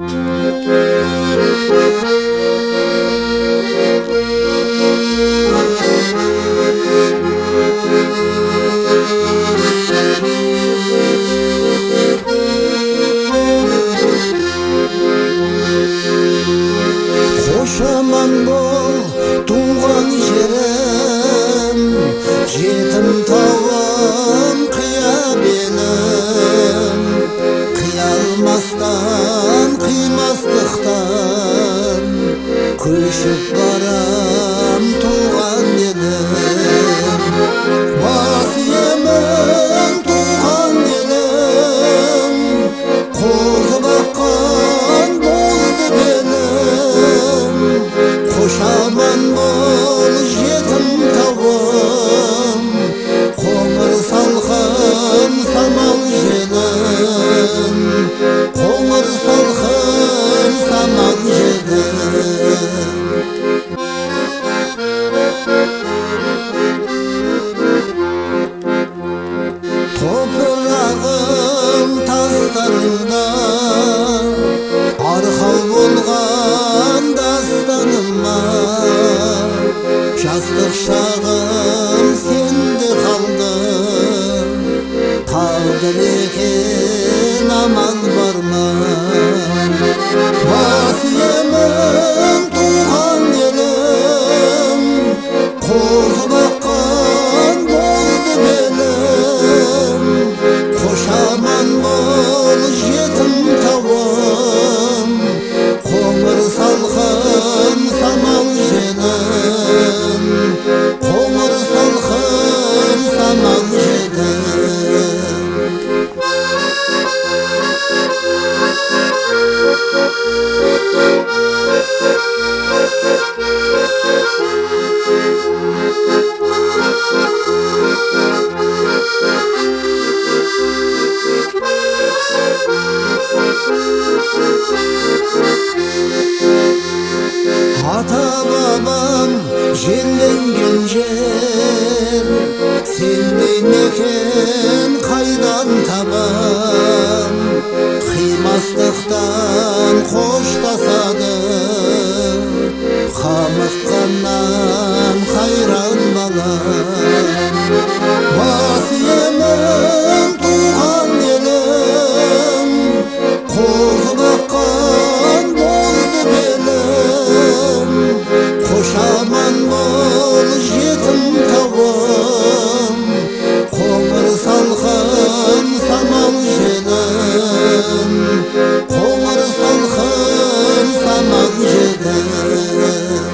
Koşaman bol tuğan жерім, жетім тауым қия белім. Қия алмастан, қимастықтан, көшіп барам туған елім. Бас иемін туған елім, қозы баққан бозды белім. Қошаман бол жетім тауым, қоңыр салқын самал желім. Қоңыр салқын самал желім. Топырағым тастарында арқау болған дастаныма, жастық шағым сенде қалды. Тағдыр екен амал бар ма? Бас иемін туған елім, қозы баққан бозды белім. Қошаман бол жетім тауым, қоңыр салқын самал желім. Қоңыр салқын самал желім. Ата бабам жерленген жер, сендей мекен қайдан табам? Қимастықтан қоштасады, қамыққаннан қайран балам. Бас иемін туған елім, қозы баққан бозды белім. Қошаман бол жетім тауым, қоңыр салқын самал желім. Қоңыр салқын самал желім.